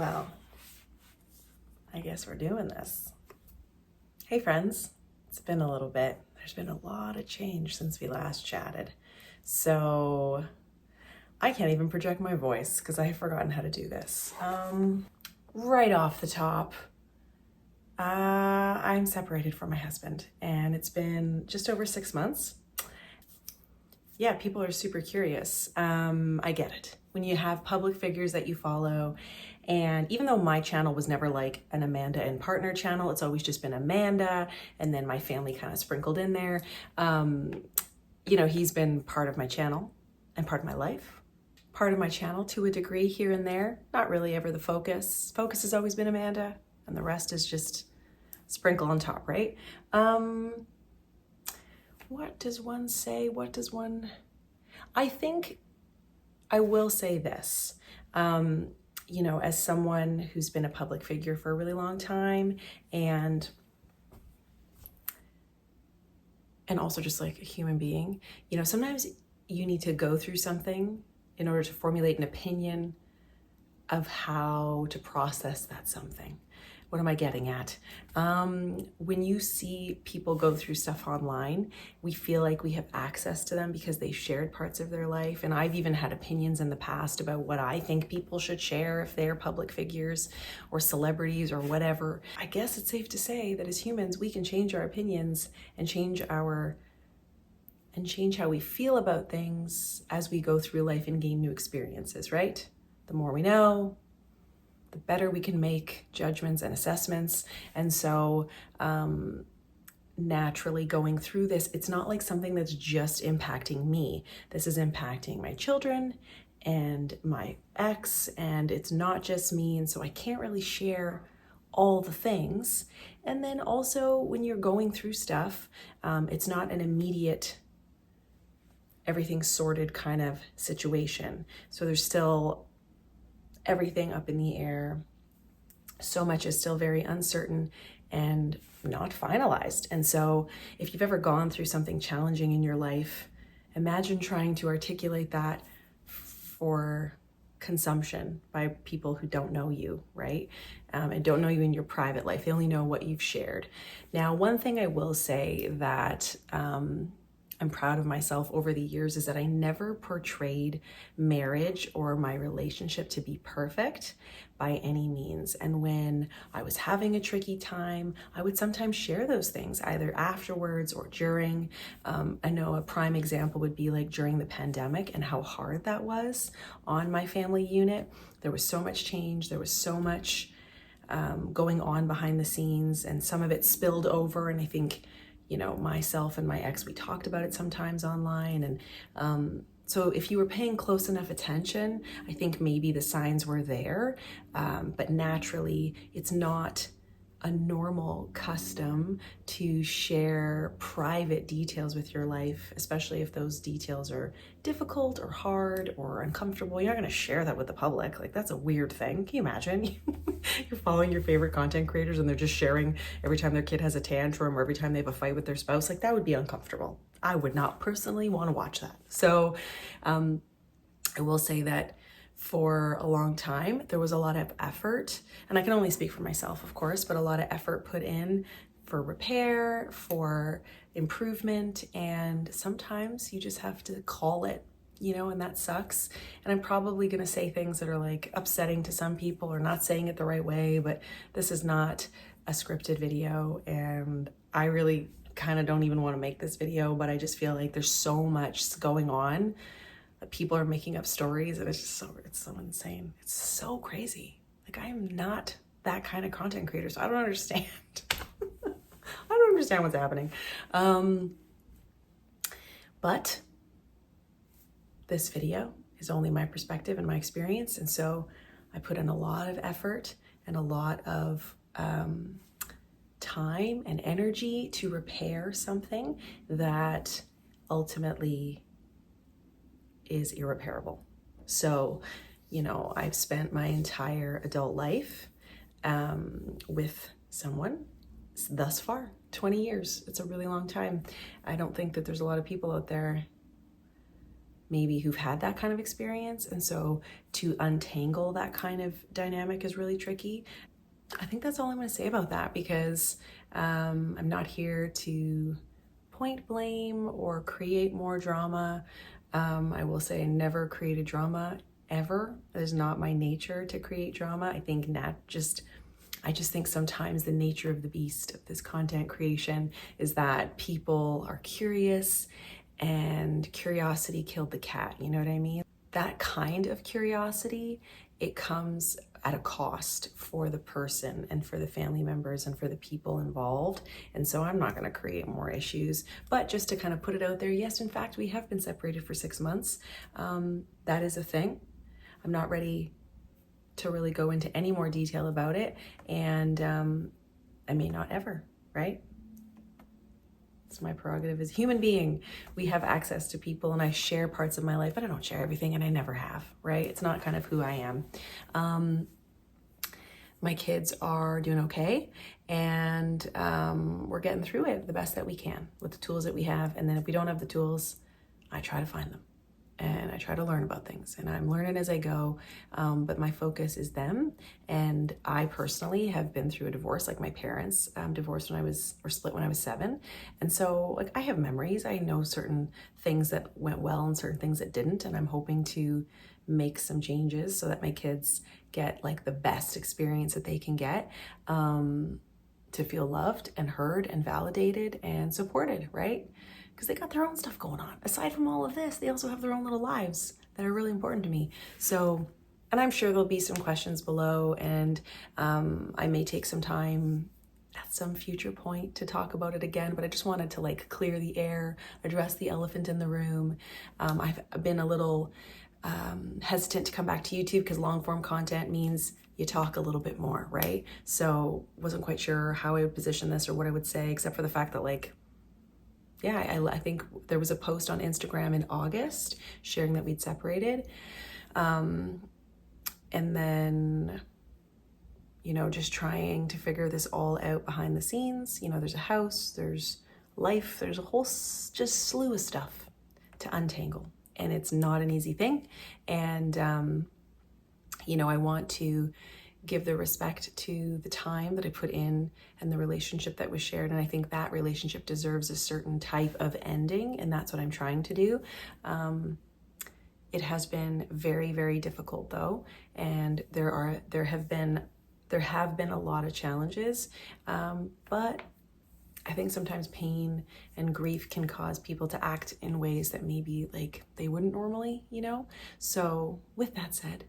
Well, I guess we're doing this. Hey friends, it's been a little bit. There's been a lot of change since we last chatted. So I can't even project my voice because I have forgotten how to do this. Right off the top, I'm separated from my husband and it's been just over 6 months. Yeah, people are super curious. I get it. When you have public figures that you follow, and even though my channel was never like an Amanda and partner channel, it's always just been Amanda, and then my family kind of sprinkled in there. You know, he's been part of my channel and part of my life, part of my channel to a degree here and there. Not really ever the focus. Focus has always been Amanda, and the rest is just sprinkle on top, right? What does one say? What does one... I think I will say this, you know, as someone who's been a public figure for a really long time and also just like a human being, you know, sometimes you need to go through something in order to formulate an opinion of how to process that something. What am I getting at? When you see people go through stuff online, we feel like we have access to them because they shared parts of their life. And I've even had opinions in the past about what I think people should share if they're public figures or celebrities or whatever. I guess it's safe to say that as humans, we can change our opinions and change how we feel about things as we go through life and gain new experiences, right? The more we know, the better we can make judgments and assessments. And so naturally going through this, it's not like something that's just impacting me. This is impacting my children and my ex, and it's not just me. And so I can't really share all the things. And then also when you're going through stuff, it's not an immediate, everything sorted kind of situation. So there's still everything up in the air. So much is still very uncertain and not finalized. And so if you've ever gone through something challenging in your life, imagine trying to articulate that for consumption by people who don't know you, right? And don't know you in your private life. They only know what you've shared. Now, one thing I will say that I'm proud of myself over the years is that I never portrayed marriage or my relationship to be perfect by any means. And when I was having a tricky time, I would sometimes share those things either afterwards or during. I know a prime example would be like during the pandemic and how hard that was on my family unit. There was so much change. There was so much going on behind the scenes, and some of it spilled over. And I think, you know, myself and my ex, we talked about it sometimes online. And so if you were paying close enough attention, I think maybe the signs were there. But naturally, it's not a normal custom to share private details with your life, especially if those details are difficult or hard or uncomfortable. You're not going to share that with the public. Like, that's a weird thing. Can you imagine? You're following your favorite content creators and they're just sharing every time their kid has a tantrum or every time they have a fight with their spouse. Like, that would be uncomfortable. I would not personally want to watch that. So I will say that for a long time, there was a lot of effort, and I can only speak for myself, of course, but a lot of effort put in for repair, for improvement, and sometimes you just have to call it, you know, and that sucks. And I'm probably gonna say things that are like upsetting to some people or not saying it the right way, but this is not a scripted video, and I really kind of don't even want to make this video, but I just feel like there's so much going on. People are making up stories and it's so insane. It's so crazy. Like, I am not that kind of content creator, so I don't understand. I don't understand what's happening. But this video is only my perspective and my experience. And so I put in a lot of effort and a lot of time and energy to repair something that ultimately is irreparable. So, you know, I've spent my entire adult life with someone thus far, 20 years. It's a really long time. I don't think that there's a lot of people out there maybe who've had that kind of experience. And so to untangle that kind of dynamic is really tricky. I think that's all I'm going to say about that, because I'm not here to point blame or create more drama. I will say I never created drama ever. It is not my nature to create drama. I just think sometimes the nature of the beast of this content creation is that people are curious, and curiosity killed the cat. You know what I mean? That kind of curiosity, it comes at a cost for the person and for the family members and for the people involved. And so I'm not going to create more issues, but just to kind of put it out there, yes, in fact, we have been separated for 6 months. That is a thing. I'm not ready to really go into any more detail about it. And I may not ever, right? It's my prerogative as a human being. We have access to people, and I share parts of my life, but I don't share everything, and I never have, right? It's not kind of who I am. My kids are doing okay, and we're getting through it the best that we can with the tools that we have. And then if we don't have the tools, I try to find them. And I try to learn about things, and I'm learning as I go, but my focus is them. And I personally have been through a divorce. Like, my parents divorced split when I was 7. And so, like, I have memories. I know certain things that went well and certain things that didn't, and I'm hoping to make some changes so that my kids get like the best experience that they can get, to feel loved and heard and validated and supported, right? Because they got their own stuff going on. Aside from all of this, they also have their own little lives that are really important to me. So, and I'm sure there'll be some questions below, and I may take some time at some future point to talk about it again, but I just wanted to like clear the air, address the elephant in the room. I've been a little hesitant to come back to YouTube because long form content means you talk a little bit more, right? So wasn't quite sure how I would position this or what I would say, except for the fact that, like, yeah, I think there was a post on Instagram in August sharing that we'd separated. And then, you know, just trying to figure this all out behind the scenes. You know, there's a house, there's life, there's a whole just slew of stuff to untangle. And it's not an easy thing. And, you know, I want to give the respect to the time that I put in and the relationship that was shared. And I think that relationship deserves a certain type of ending, and that's what I'm trying to do. It has been very, very difficult though. And there have been a lot of challenges. But I think sometimes pain and grief can cause people to act in ways that maybe like they wouldn't normally, you know? So with that said,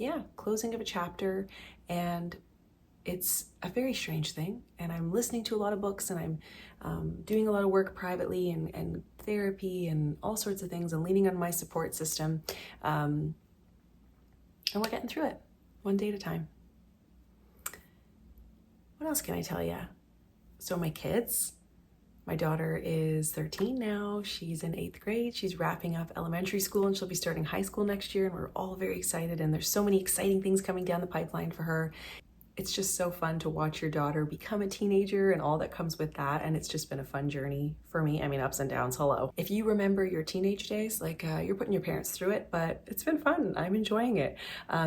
yeah, closing of a chapter, and it's a very strange thing. And I'm listening to a lot of books, and I'm doing a lot of work privately and therapy and all sorts of things, and leaning on my support system. And we're getting through it one day at a time. What else can I tell you? So my kids, my daughter is 13 now. She's in 8th grade. She's wrapping up elementary school, and she'll be starting high school next year. And we're all very excited. And there's so many exciting things coming down the pipeline for her. It's just so fun to watch your daughter become a teenager and all that comes with that. And it's just been a fun journey for me. I mean, ups and downs, hello. If you remember your teenage days, like you're putting your parents through it, but it's been fun. I'm enjoying it.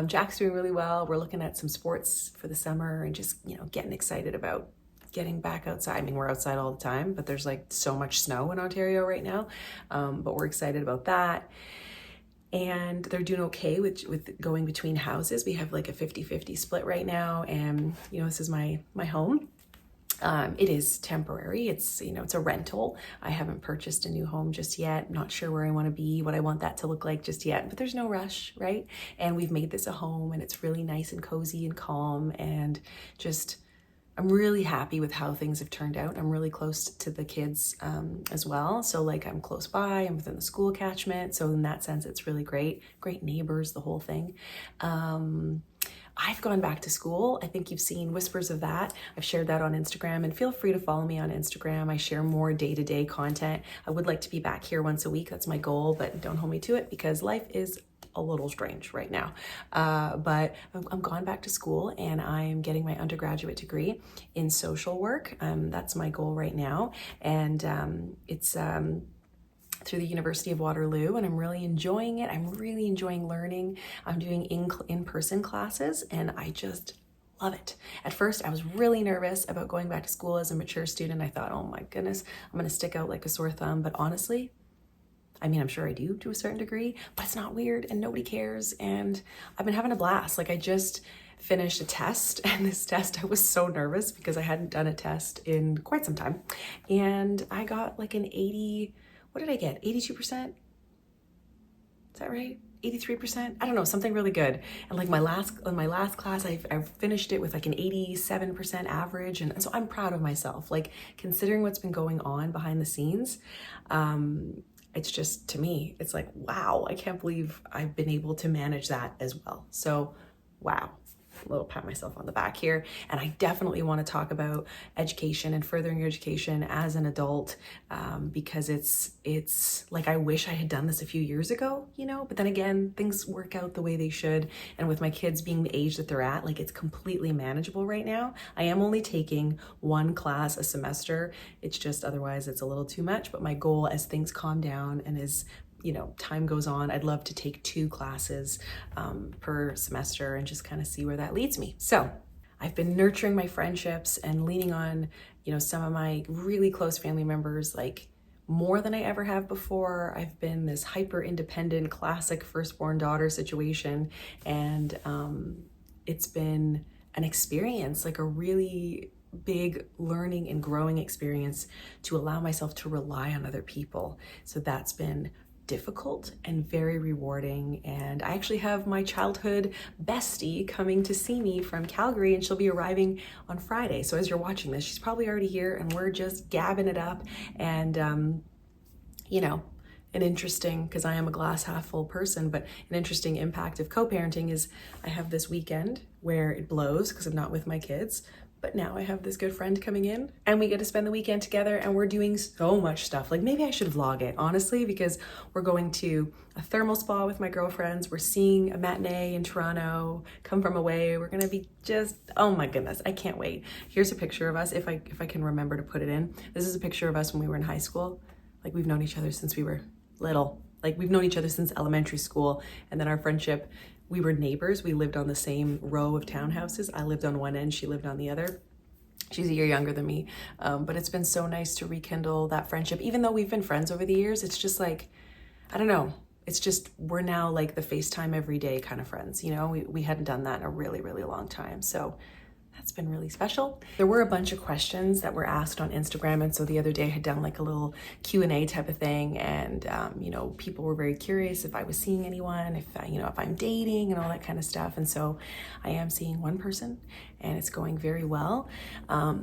Jack's doing really well. We're looking at some sports for the summer and just, you know, getting excited about getting back outside. I mean, we're outside all the time, but there's like so much snow in Ontario right now. But we're excited about that. And they're doing okay with going between houses. We have like a 50-50 split right now. And, you know, this is my home. It is temporary. It's, you know, it's a rental. I haven't purchased a new home just yet. Not sure where I want to be, what I want that to look like just yet, but there's no rush, right? And we've made this a home, and it's really nice and cozy and calm, and just, I'm really happy with how things have turned out. I'm really close to the kids as well. So like I'm close by, I'm within the school catchment. So in that sense, it's really great. Great neighbors, the whole thing. I've gone back to school. I think you've seen whispers of that. I've shared that on Instagram, and feel free to follow me on Instagram. I share more day-to-day content. I would like to be back here once a week. That's my goal, but don't hold me to it because life is a little strange right now. But I'm gone back to school, and I'm getting my undergraduate degree in social work. That's my goal right now. And it's through the University of Waterloo, and I'm really enjoying it. I'm really enjoying learning. I'm doing in-person classes, and I just love it. At first, I was really nervous about going back to school as a mature student. I thought, oh my goodness, I'm gonna stick out like a sore thumb. But honestly, I mean, I'm sure I do to a certain degree, but it's not weird and nobody cares. And I've been having a blast. Like, I just finished a test, and this test, I was so nervous because I hadn't done a test in quite some time. And I got like an 80, what did I get? 82%? Is that right? 83%? I don't know, something really good. And like my last class, I finished it with like an 87% average. And so I'm proud of myself. Like, considering what's been going on behind the scenes, it's just, to me, it's like, wow, I can't believe I've been able to manage that as well. So, wow. A little pat myself on the back here. And I definitely want to talk about education and furthering your education as an adult, because it's like, I wish I had done this a few years ago, you know, but then again, things work out the way they should. And with my kids being the age that they're at, like, it's completely manageable right now. I am only taking one class a semester. It's just, otherwise it's a little too much. But my goal, as things calm down and as, you know, time goes on, I'd love to take 2 classes per semester and just kind of see where that leads me. So I've been nurturing my friendships and leaning on, you know, some of my really close family members, like, more than I ever have before. I've been this hyper independent, classic firstborn daughter situation. And it's been an experience, like a really big learning and growing experience, to allow myself to rely on other people. So that's been difficult and very rewarding. And I actually have my childhood bestie coming to see me from Calgary, and she'll be arriving on Friday. So as you're watching this, she's probably already here, and we're just gabbing it up. And you know, an interesting, because I am a glass half full person, but an interesting impact of co-parenting is I have this weekend where it blows because I'm not with my kids. But now I have this good friend coming in, and we get to spend the weekend together, and we're doing so much stuff. Like, maybe I should vlog it, honestly, because we're going to a thermal spa with my girlfriends. We're seeing a matinee in Toronto, come from away. We're gonna be just, oh my goodness, I can't wait. Here's a picture of us, if I can remember to put it in. This is a picture of us when we were in high school. Like, we've known each other since we were little. Like, we've known each other since elementary school, and then our friendship, we were neighbors. We lived on the same row of townhouses. I lived on one end, she lived on the other. She's a year younger than me, but it's been so nice to rekindle that friendship. Even though we've been friends over the years, it's just like, I don't know. It's just, we're now like the FaceTime every day kind of friends. You know, we hadn't done that in a really, really long time. So that's been really special. There were a bunch of questions that were asked on Instagram. And so the other day I had done like a little Q&A type of thing. And, you know, people were very curious if I was seeing anyone, if I'm dating and all that kind of stuff. And so I am seeing one person, and it's going very well. I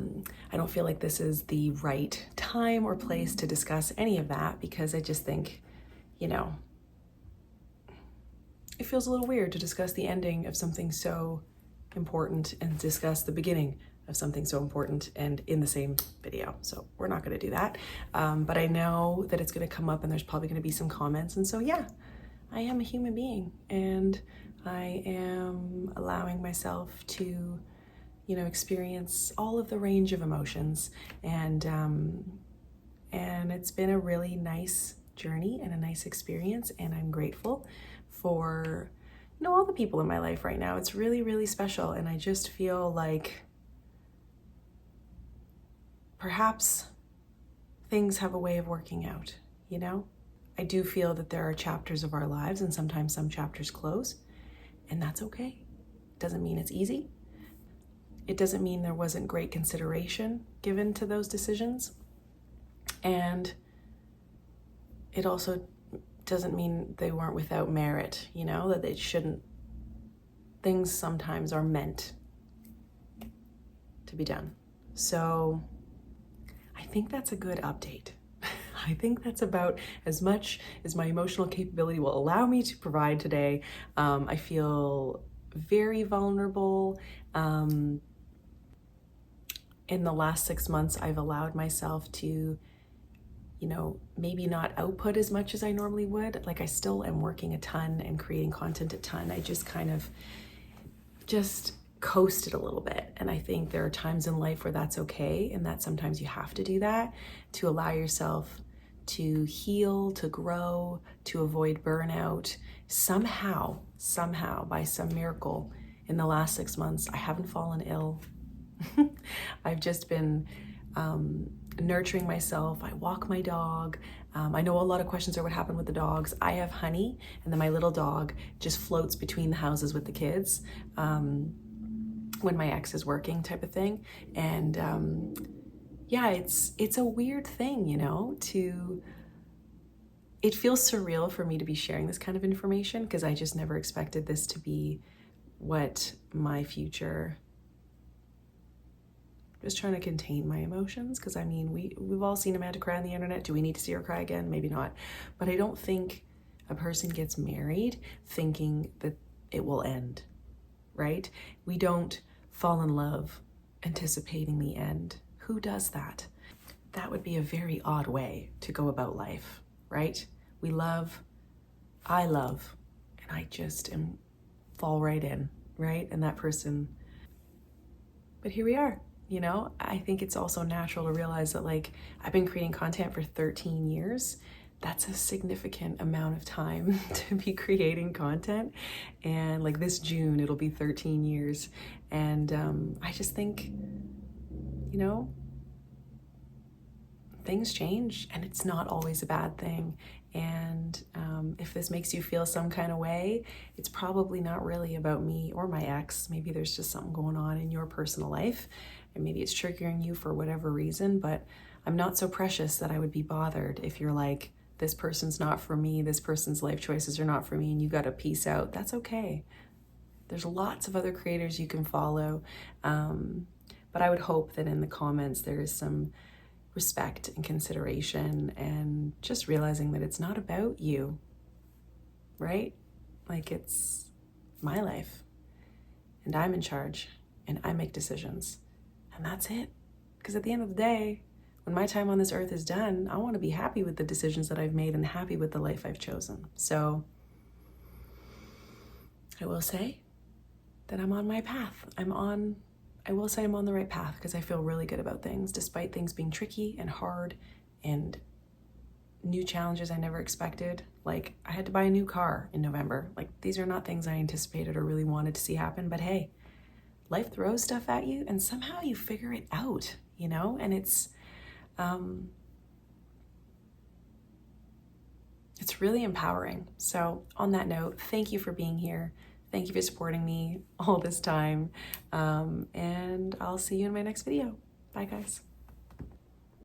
don't feel like this is the right time or place to discuss any of that, because I just think, you know, it feels a little weird to discuss the ending of something so important and discuss the beginning of something so important and in the same video. So we're not going to do that. But I know that it's going to come up, and there's probably going to be some comments. And so, yeah, I am a human being, and I am allowing myself to, you know, experience all of the range of emotions. And it's been a really nice journey and a nice experience. And I'm grateful for, you know, all the people in my life right now. It's really, really special. And I just feel like perhaps things have a way of working out, you know? I do feel that there are chapters of our lives, and sometimes some chapters close, and that's okay. Doesn't mean it's easy. It doesn't mean there wasn't great consideration given to those decisions. And it also doesn't mean they weren't without merit, you know, that they shouldn't. Things sometimes are meant to be done. So I think that's a good update. I think that's about as much as my emotional capability will allow me to provide today. I feel very vulnerable. In the last 6 months, I've allowed myself to, you know, maybe not output as much as I normally would. Like, I still am working a ton and creating content a ton. I just kind of just coasted a little bit. And I think there are times in life where that's okay, and that sometimes you have to do that to allow yourself to heal, to grow, to avoid burnout. Somehow, by some miracle, in the last 6 months, I haven't fallen ill. I've just been nurturing myself. I walk my dog. I know a lot of questions are what happened with the dogs. I have Honey, and then my little dog just floats between the houses with the kids when my ex is working, type of thing. And yeah, it's a weird thing, you know, it feels surreal for me to be sharing this kind of information, because I just never expected this to be what my future. Just trying to contain my emotions, because I mean, we've all seen Amanda cry on the internet. Do we need to see her cry again? Maybe not. But I don't think a person gets married thinking that it will end, right? We don't fall in love anticipating the end. Who does that? That would be a very odd way to go about life, right? We love, I love, and I just fall right in, right? And that person, but here we are. You know, I think it's also natural to realize that, like, I've been creating content for 13 years. That's a significant amount of time to be creating content. And like this June, it'll be 13 years. And I just think, you know, things change, and it's not always a bad thing. And if this makes you feel some kind of way, it's probably not really about me or my ex. Maybe there's just something going on in your personal life, and maybe it's triggering you for whatever reason. But I'm not so precious that I would be bothered if you're like, this person's not for me, this person's life choices are not for me, and you got to peace out. That's okay. There's lots of other creators you can follow. But I would hope that in the comments there is some respect and consideration, and just realizing that it's not about you, right? Like, it's my life, and I'm in charge, and I make decisions, and that's it. Because at the end of the day, when my time on this earth is done, I want to be happy with the decisions that I've made and happy with the life I've chosen. So I will say that I'm on my path. I will say I'm on the right path, because I feel really good about things, despite things being tricky and hard and new challenges I never expected. Like, I had to buy a new car in November. Like, these are not things I anticipated or really wanted to see happen, but hey, life throws stuff at you and somehow you figure it out, you know? And it's really empowering. So on that note, thank you for being here. Thank you for supporting me all this time. And I'll see you in my next video. Bye, guys.